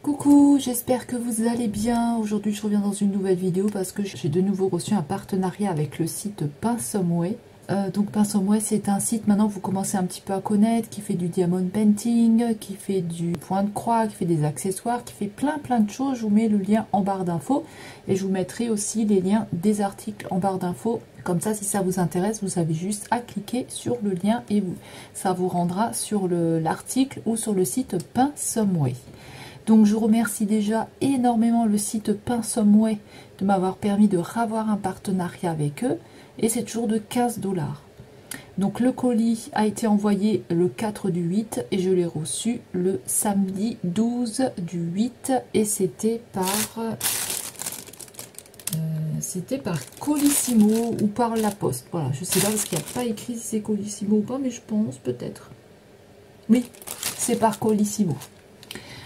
Coucou, j'espère que vous allez bien. Aujourd'hui je reviens dans une nouvelle vidéo parce que j'ai de nouveau reçu un partenariat avec le site Pinsomeway. Donc Pinsomeway, c'est un site maintenant que vous commencez un petit peu à connaître, qui fait du diamond painting, qui fait du point de croix, qui fait des accessoires, qui fait plein de choses. Je vous mets le lien en barre d'infos et je vous mettrai aussi les liens des articles en barre d'infos. Comme ça, si ça vous intéresse, vous avez juste à cliquer sur le lien et ça vous rendra sur l'article ou sur le site Pinsomeway. Donc je remercie déjà énormément le site Pinsomeway de m'avoir permis de ravoir un partenariat avec eux. Et c'est toujours de 15 $. Donc le colis a été envoyé le 4 du 8 et je l'ai reçu le samedi 12 du 8 et c'était par Colissimo ou par la poste. Voilà, je sais pas parce qu'il n'y a pas écrit si c'est Colissimo ou pas, mais je pense peut-être. Oui, c'est par Colissimo.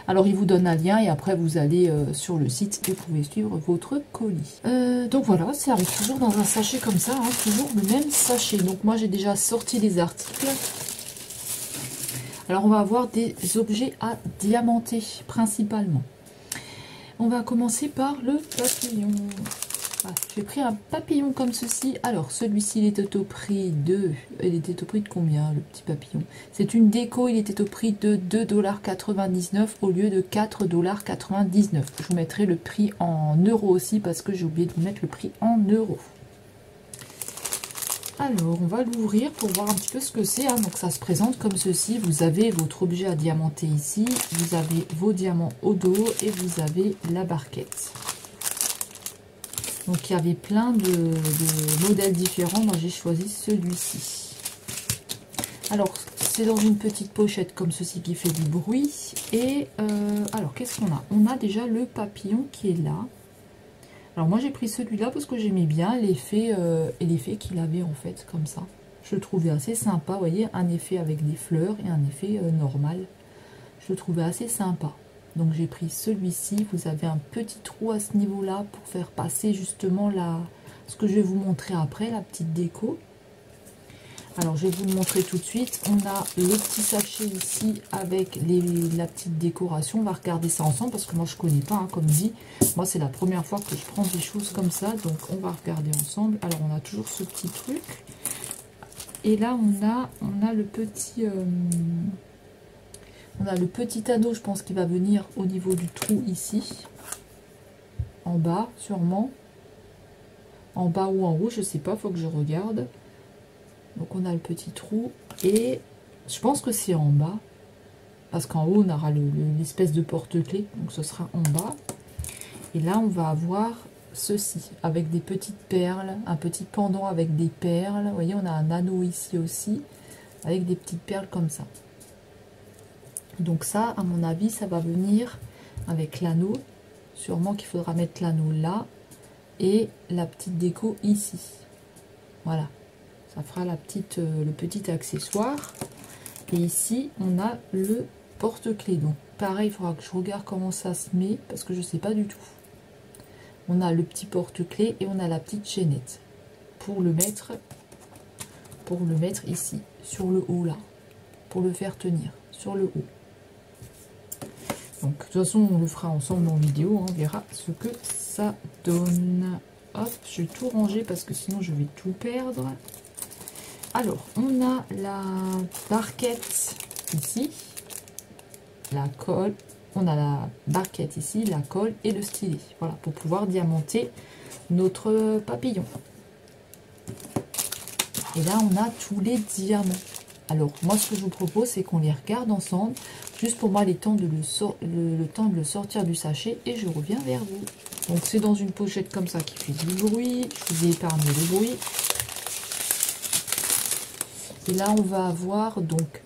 Alors, il vous donne un lien et après, vous allez sur le site et vous pouvez suivre votre colis. Donc voilà, ça arrive toujours dans un sachet comme ça, hein, toujours le même sachet. Donc moi, j'ai déjà sorti les articles. Alors, on va avoir des objets à diamanter, principalement. On va commencer par le papillon. Voilà, j'ai pris un papillon comme ceci. Alors, celui-ci, il était au prix de... Il était au prix de combien, le petit papillon? C'est une déco, il était au prix de 2,99 $ au lieu de 4,99 $. Je vous mettrai le prix en euros aussi, parce que j'ai oublié de vous mettre le prix en euros. Alors, on va l'ouvrir pour voir un petit peu ce que c'est. Hein. Donc, ça se présente comme ceci. Vous avez votre objet à diamanter ici. Vous avez vos diamants au dos et vous avez la barquette. Donc il y avait plein de modèles différents. Moi j'ai choisi celui-ci. Alors c'est dans une petite pochette comme ceci qui fait du bruit. Et alors qu'est-ce qu'on a? On a déjà le papillon qui est là. Alors moi j'ai pris celui-là parce que j'aimais bien l'effet qu'il avait en fait comme ça. Je le trouvais assez sympa. Vous voyez, un effet avec des fleurs et un effet normal. Je le trouvais assez sympa. Donc j'ai pris celui-ci, vous avez un petit trou à ce niveau-là pour faire passer justement ce que je vais vous montrer après, la petite déco. Alors je vais vous le montrer tout de suite. On a le petit sachet ici avec la petite décoration. On va regarder ça ensemble parce que moi je ne connais pas, hein, comme dit. Moi c'est la première fois que je prends des choses comme ça, donc on va regarder ensemble. Alors on a toujours ce petit truc. Et là on a le petit... On a le petit anneau, je pense, qui va venir au niveau du trou ici. En bas, sûrement. En bas ou en haut, je sais pas, faut que je regarde. Donc on a le petit trou. Et je pense que c'est en bas. Parce qu'en haut, on aura l'espèce de porte-clés. Donc ce sera en bas. Et là, on va avoir ceci. Avec des petites perles. Un petit pendant avec des perles. Vous voyez, on a un anneau ici aussi. Avec des petites perles comme ça. Donc ça, à mon avis, ça va venir avec l'anneau. Sûrement qu'il faudra mettre l'anneau là. Et la petite déco ici. Voilà. Ça fera le petit accessoire. Et ici, on a le porte-clés. Donc pareil, il faudra que je regarde comment ça se met. Parce que je ne sais pas du tout. On a le petit porte-clés et on a la petite chaînette. Pour le mettre ici. Sur le haut là. Pour le faire tenir. Sur le haut. Donc, de toute façon, on le fera ensemble en vidéo. Hein, on verra ce que ça donne. Hop, je vais tout ranger parce que sinon, je vais tout perdre. Alors, on a la barquette ici. La colle. On a la barquette ici, la colle et le stylet. Voilà, pour pouvoir diamanter notre papillon. Et là, on a tous les diamants. Alors, moi, ce que je vous propose, c'est qu'on les regarde ensemble. Juste pour moi, le temps de le sortir du sachet. Et je reviens vers vous. Donc, c'est dans une pochette comme ça qui fait du bruit. Je vous ai épargné le bruit. Et là, on va avoir donc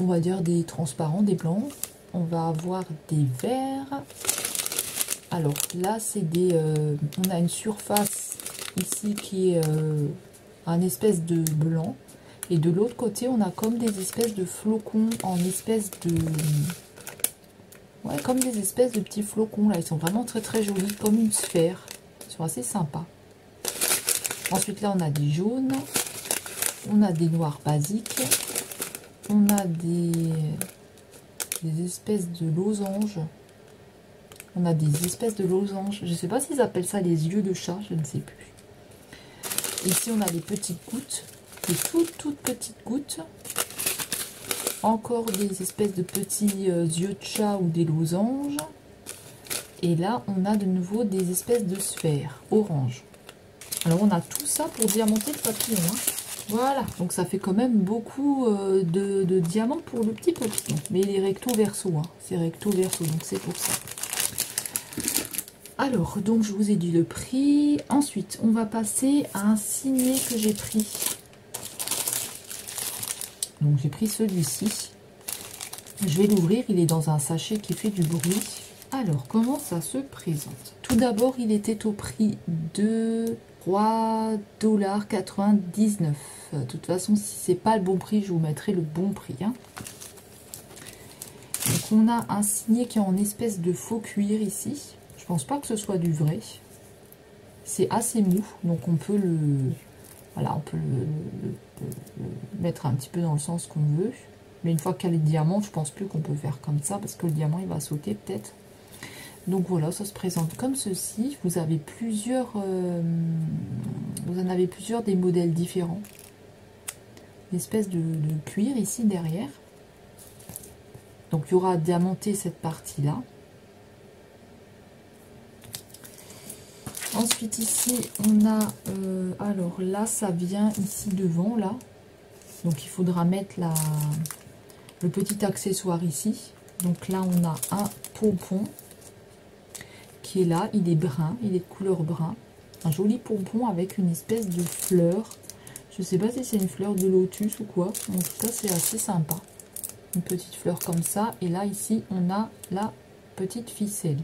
on va dire des transparents, des blancs. On va avoir des verts. Alors, là, c'est on a une surface ici qui est un espèce de blanc. Et de l'autre côté, on a comme des espèces de flocons en espèces de... Ouais, comme des espèces de petits flocons, là. Ils sont vraiment très jolis, comme une sphère. Ils sont assez sympas. Ensuite, là, on a des jaunes. On a des noirs basiques. On a des des espèces de losanges. On a des espèces de losanges. Je ne sais pas s'ils appellent ça les yeux de chat, je ne sais plus. Ici, on a des petites gouttes, des toutes petites gouttes. Encore des espèces de petits yeux de chat ou des losanges. Et là, on a de nouveau des espèces de sphères orange. Alors, on a tout ça pour diamanter le papillon. Hein. Voilà, donc ça fait quand même beaucoup de diamants pour le petit papillon. Mais il est recto verso, hein. C'est recto verso, donc c'est pour ça. Alors, donc je vous ai dit le prix. Ensuite, on va passer à un signet que j'ai pris. Donc j'ai pris celui-ci. Je vais l'ouvrir, il est dans un sachet qui fait du bruit. Alors, comment ça se présente? Tout d'abord, il était au prix de 3,99 $. De toute façon, si c'est pas le bon prix, je vous mettrai le bon prix. Hein. Donc on a un signet qui est en espèce de faux cuir ici. Je pense pas que ce soit du vrai. C'est assez mou, donc on peut le... Voilà, on peut le mettre un petit peu dans le sens qu'on veut. Mais une fois qu'il y a les diamants, je pense plus qu'on peut faire comme ça, parce que le diamant, il va sauter peut-être. Donc voilà, ça se présente comme ceci. Vous avez plusieurs... vous en avez plusieurs des modèles différents. Une espèce de cuir ici derrière. Donc il y aura diamanté cette partie-là. Ensuite ici on a, alors là ça vient ici devant là. Donc il faudra mettre le petit accessoire ici. Donc là on a un pompon qui est là, il est brun, il est de couleur brun. Un joli pompon avec une espèce de fleur. Je ne sais pas si c'est une fleur de lotus ou quoi. En tout cas c'est assez sympa. Une petite fleur comme ça. Et là ici on a la petite ficelle.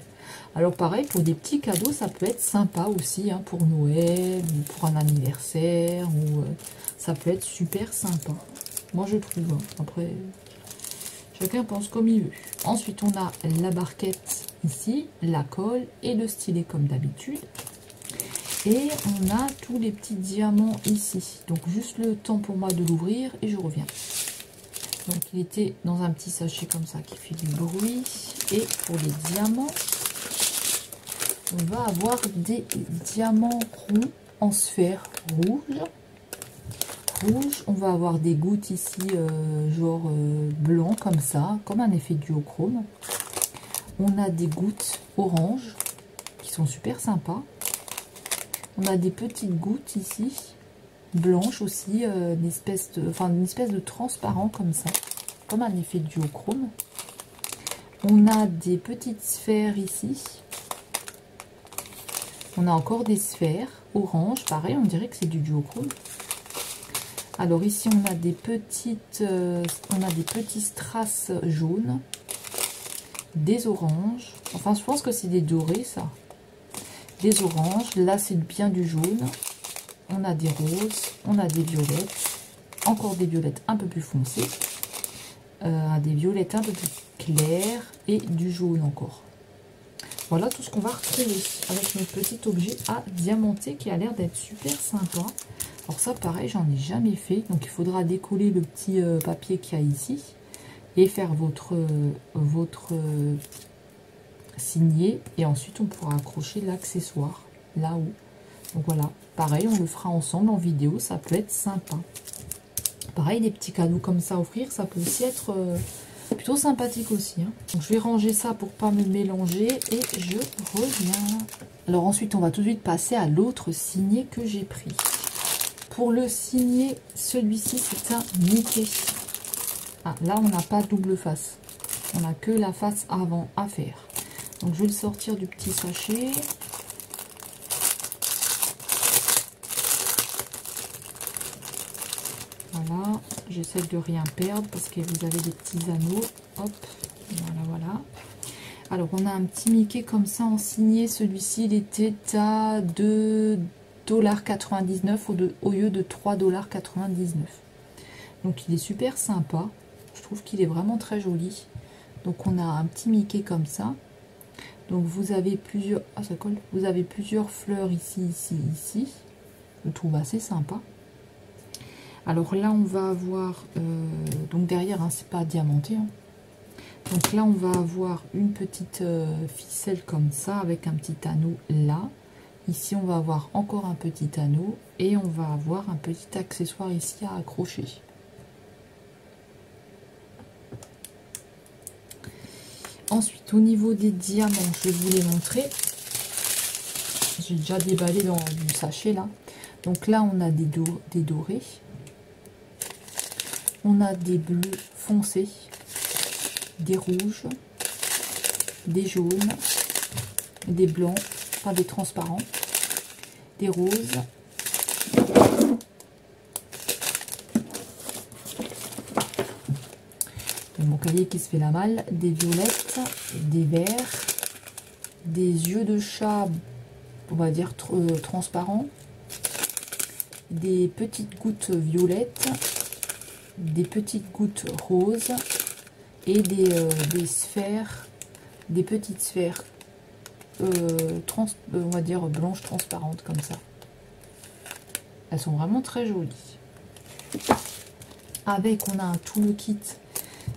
Alors pareil, pour des petits cadeaux, ça peut être sympa aussi, hein, pour Noël, ou pour un anniversaire, ou ça peut être super sympa. Moi je trouve, hein. Après, chacun pense comme il veut. Ensuite, on a la barquette ici, la colle et le stylet comme d'habitude. Et on a tous les petits diamants ici. Donc juste le temps pour moi de l'ouvrir et je reviens. Donc il était dans un petit sachet comme ça qui fait du bruit. Et pour les diamants, on va avoir des diamants ronds en sphère rouge. On va avoir des gouttes ici, genre blanc comme ça, comme un effet duochrome. On a des gouttes orange qui sont super sympas. On a des petites gouttes ici, blanches aussi, une espèce de transparent comme ça, comme un effet duochrome. On a des petites sphères ici. On a encore des sphères orange, pareil, on dirait que c'est du duochrome. Alors ici on a des petites, petits strass jaunes, des oranges. Enfin, je pense que c'est des dorés ça. Des oranges. Là c'est bien du jaune. On a des roses, on a des violettes, encore des violettes un peu plus foncées, des violettes un peu plus claires et du jaune encore. Voilà tout ce qu'on va retrouver avec notre petit objet à diamanter qui a l'air d'être super sympa. Alors ça pareil, j'en ai jamais fait, donc il faudra décoller le petit papier qu'il y a ici et faire votre signet, et ensuite on pourra accrocher l'accessoire là-haut. Donc voilà, pareil, on le fera ensemble en vidéo, ça peut être sympa. Pareil, des petits cadeaux comme ça à offrir, ça peut aussi être plutôt sympathique aussi. Hein. Donc je vais ranger ça pour pas me mélanger et je reviens. Alors ensuite, on va tout de suite passer à l'autre signet que j'ai pris. Pour le signet, celui-ci, c'est un Mickey. Ah, là, on n'a pas double face. On n'a que la face avant à faire. Donc je vais le sortir du petit sachet. Voilà, j'essaie de rien perdre parce que vous avez des petits anneaux. Hop, voilà. Alors, on a un petit Mickey comme ça en signé. Celui-ci, il était à 2,99 $ au lieu de 3,99 $. Donc, il est super sympa. Je trouve qu'il est vraiment très joli. Donc, on a un petit Mickey comme ça. Donc, vous avez plusieurs... Ah, ça colle. Vous avez plusieurs fleurs ici, ici. Je trouve assez sympa. Alors là, on va avoir... donc derrière, hein, c'est pas diamanté. Hein. Donc là, on va avoir une petite ficelle comme ça, avec un petit anneau là. Ici, on va avoir encore un petit anneau. Et on va avoir un petit accessoire ici à accrocher. Ensuite, au niveau des diamants, je vais vous les montrer. J'ai déjà déballé dans du sachet là. Donc là, on a des dorés. On a des bleus foncés, des rouges, des jaunes, des blancs, pas des transparents, des roses. Mon cahier qui se fait la malle, des violettes, des verts, des yeux de chat, on va dire transparents, des petites gouttes violettes, des petites gouttes roses et des sphères, des petites sphères on va dire blanches transparentes comme ça. Elles sont vraiment très jolies. Avec, on a tout le kit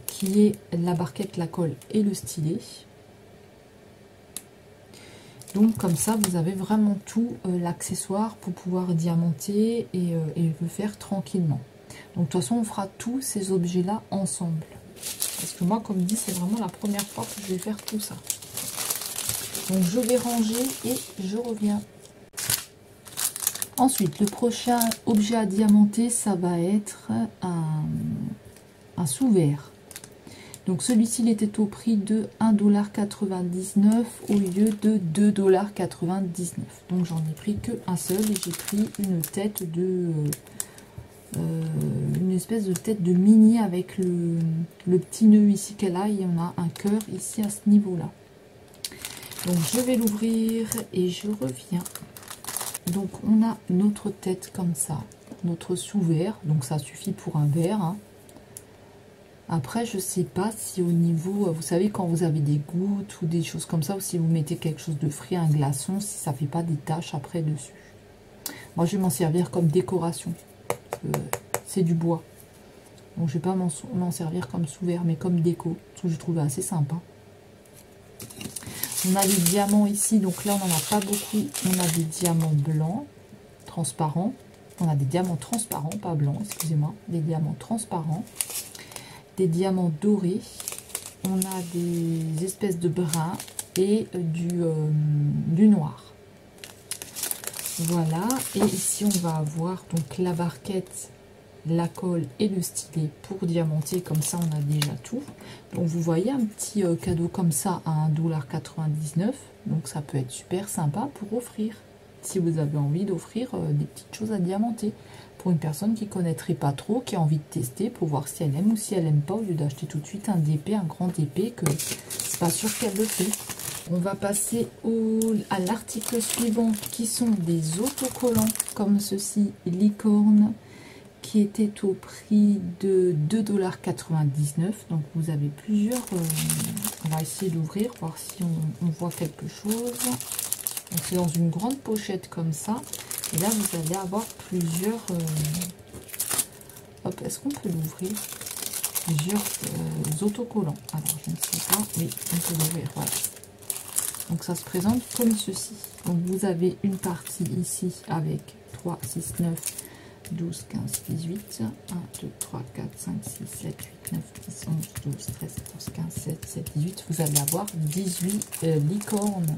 qui est la barquette, la colle et le stylet. Donc comme ça, vous avez vraiment tout l'accessoire pour pouvoir diamanter et le faire tranquillement. Donc de toute façon, on fera tous ces objets-là ensemble. Parce que moi, comme dit, c'est vraiment la première fois que je vais faire tout ça. Donc je vais ranger et je reviens. Ensuite, le prochain objet à diamanter, ça va être un sous-verre. Donc celui-ci, il était au prix de 1,99 $ au lieu de 2,99 $. Donc j'en ai pris qu'un seul et j'ai pris une tête de... une espèce de tête de mini avec le petit nœud ici qu'elle a. Il y en a un cœur ici à ce niveau-là. Donc je vais l'ouvrir et je reviens. Donc on a notre tête comme ça, notre sous-verre. Donc ça suffit pour un verre, hein. Après, je sais pas si au niveau, vous savez, quand vous avez des gouttes ou des choses comme ça, ou si vous mettez quelque chose de frais, un glaçon, si ça fait pas des taches après dessus. Moi, je vais m'en servir comme décoration. C'est du bois. Donc, je vais pas m'en servir comme sous-verre, mais comme déco. Parce que je trouve assez sympa. On a les diamants ici. Donc là, on n'en a pas beaucoup. On a des diamants blancs, transparents. On a des diamants transparents, pas blancs, excusez-moi. Des diamants transparents. Des diamants dorés, on a des espèces de bruns et du noir. Voilà, et ici on va avoir donc la barquette, la colle et le stylet pour diamanter, comme ça on a déjà tout. Donc vous voyez un petit cadeau comme ça à 1,99 $, donc ça peut être super sympa pour offrir, si vous avez envie d'offrir des petites choses à diamanter. Pour une personne qui ne connaîtrait pas trop, qui a envie de tester pour voir si elle aime ou si elle n'aime pas, au lieu d'acheter tout de suite un DP, un grand DP, que c'est pas sûr qu'elle le fait. On va passer à l'article suivant qui sont des autocollants comme ceci, licorne, qui était au prix de 2,99 $. Donc vous avez plusieurs, on va essayer d'ouvrir, voir si on voit quelque chose. C'est dans une grande pochette comme ça. Et là, vous allez avoir plusieurs... hop, est-ce qu'on peut l'ouvrir? Plusieurs autocollants. Alors, je ne sais pas. Oui, on peut l'ouvrir, voilà. Donc, ça se présente comme ceci. Donc, vous avez une partie ici avec 3, 6, 9, 12, 15, 18. 1, 2, 3, 4, 5, 6, 7, 8, 9, 10, 11, 12, 13, 14, 15, 16, 17, 18. Vous allez avoir 18 licornes.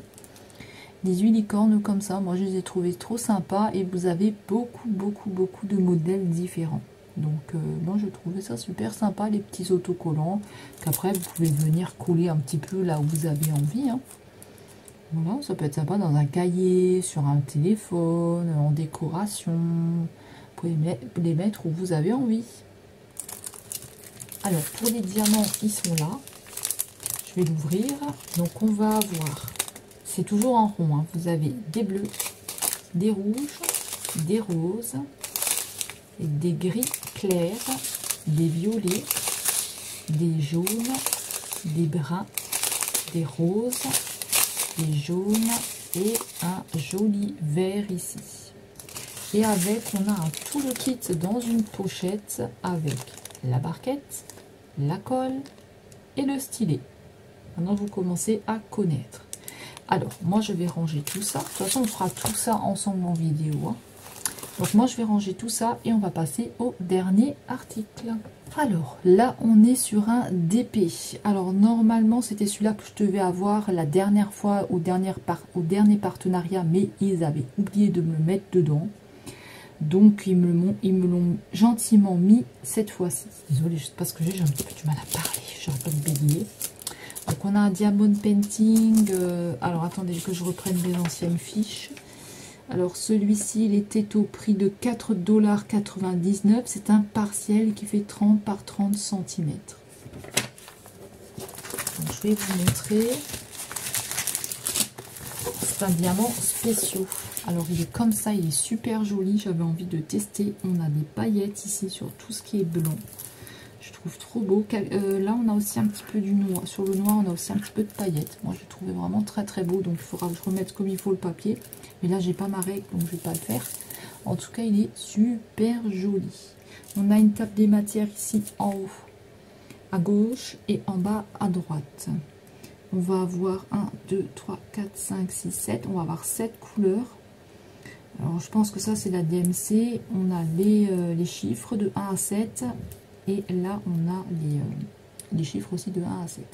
18 licornes comme ça, moi je les ai trouvées trop sympas et vous avez beaucoup de modèles différents. Donc moi je trouvais ça super sympa, les petits autocollants qu'après vous pouvez venir coller un petit peu là où vous avez envie, hein. Voilà, ça peut être sympa dans un cahier, sur un téléphone, en décoration. Vous pouvez les mettre où vous avez envie. Alors pour les diamants, ils sont là. Je vais l'ouvrir. Donc on va avoir... C'est toujours en rond, hein. Vous avez des bleus, des rouges, des roses, et des gris clairs, des violets, des jaunes, des bruns, des roses, des jaunes et un joli vert ici. Et avec, on a tout le kit dans une pochette avec la barquette, la colle, et le stylet. Maintenant, vous commencez à connaître. Alors, moi, je vais ranger tout ça. De toute façon, on fera tout ça ensemble en vidéo, hein. Donc, moi, je vais ranger tout ça et on va passer au dernier article. Alors, là, on est sur un DP. Alors, normalement, c'était celui-là que je devais avoir la dernière fois au dernier partenariat, mais ils avaient oublié de me le mettre dedans. Donc, ils me l'ont gentiment mis cette fois-ci. Désolée, juste parce que j'ai un petit peu du mal à parler. J'aurais pas de bélier. Donc, on a un Diamond Painting. Alors, attendez que je reprenne les anciennes fiches. Alors, celui-ci, il était au prix de 4,99 $. C'est un partiel qui fait 30 par 30 cm. Donc, je vais vous montrer. C'est un diamant spéciaux. Alors, il est comme ça, il est super joli. J'avais envie de tester. On a des paillettes ici sur tout ce qui est blanc. Je trouve trop beau. Là, on a aussi un petit peu du noir. Sur le noir, on a aussi un petit peu de paillettes. Moi, je l'ai trouvé vraiment très très beau. Donc, il faudra que je remette comme il faut le papier. Mais là, j'ai pas ma règle, donc je vais pas le faire. En tout cas, il est super joli. On a une table des matières ici en haut, à gauche, et en bas à droite. On va avoir 1, 2, 3, 4, 5, 6, 7. On va avoir 7 couleurs. Alors, je pense que ça, c'est la DMC. On a les chiffres de 1 à 7. Et là, on a les chiffres aussi de 1 à 7.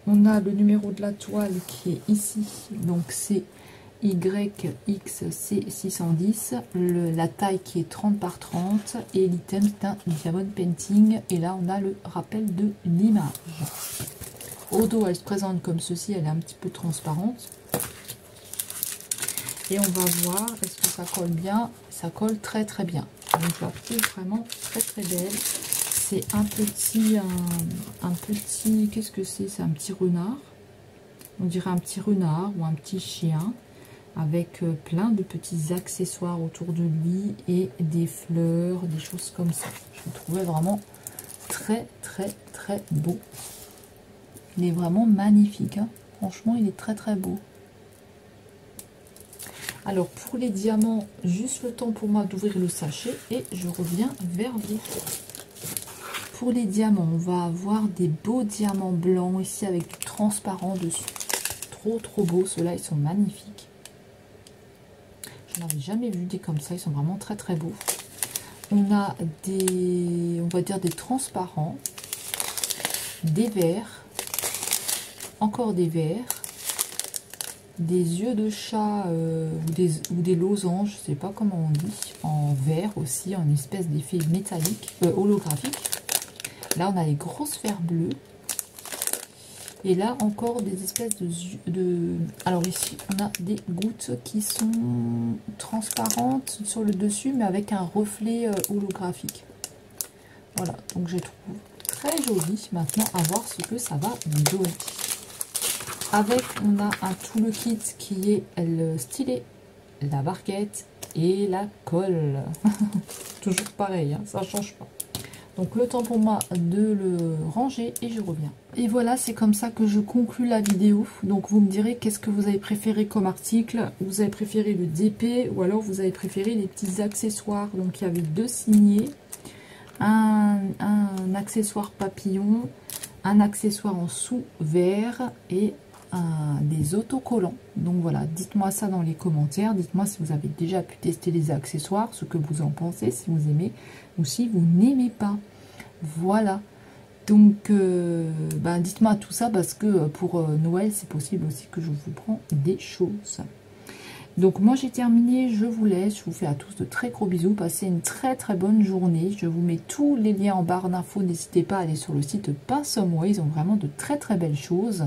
On a le numéro de la toile qui est ici. Donc, c'est YXC610. La taille qui est 30 par 30. Et l'item, c'est un Diamond Painting. Et là, on a le rappel de l'image. Au dos, elle se présente comme ceci. Elle est un petit peu transparente. Et on va voir, est-ce que ça colle bien? Ça colle très très bien. Donc, je la trouve vraiment très très belle. C'est un petit, qu'est-ce que c'est? C'est un petit renard. On dirait un petit renard ou un petit chien. Avec plein de petits accessoires autour de lui. Et des fleurs, des choses comme ça. Je le trouvais vraiment très très très beau. Il est vraiment magnifique, hein. Franchement, il est très très beau. Alors, pour les diamants, juste le temps pour moi d'ouvrir le sachet et je reviens vers vous. Pour les diamants, on va avoir des beaux diamants blancs ici avec du transparent dessus. Trop, trop beaux. Ceux-là, ils sont magnifiques. Je n'en avais jamais vu des comme ça. Ils sont vraiment très, très beaux. On a des, on va dire des transparents, des verts, encore des verts. Des yeux de chat ou des losanges, je sais pas comment on dit, en vert aussi, en espèce d'effet métallique, holographique. Là, on a les grosses sphères bleues. Et là, encore des espèces de... Alors ici, on a des gouttes qui sont transparentes sur le dessus, mais avec un reflet holographique. Voilà, donc je trouve très joli. Maintenant, à voir ce que ça va donner. Avec, on a tout le kit qui est le stylet, la barquette et la colle. Toujours pareil, hein, ça ne change pas. Donc le temps pour moi de le ranger et je reviens. Et voilà, c'est comme ça que je conclue la vidéo. Donc vous me direz qu'est-ce que vous avez préféré comme article. Vous avez préféré le DP ou alors vous avez préféré les petits accessoires. Donc il y avait 2 signets, un accessoire papillon, un accessoire en sous vert et des autocollants. Donc voilà, dites-moi ça dans les commentaires. Dites-moi si vous avez déjà pu tester les accessoires, ce que vous en pensez, si vous aimez ou si vous n'aimez pas. Voilà, donc dites-moi tout ça parce que pour Noël c'est possible aussi que je vous prends des choses. Donc moi j'ai terminé, je vous laisse, je vous fais à tous de très gros bisous, passez une très très bonne journée. Je vous mets tous les liens en barre d'infos, n'hésitez pas à aller sur le site Pinsomeway, ils ont vraiment de très très belles choses.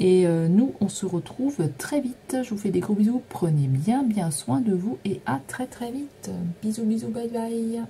Et nous, on se retrouve très vite. Je vous fais des gros bisous. Prenez bien soin de vous et à très très vite. Bisous, bisous, bye bye.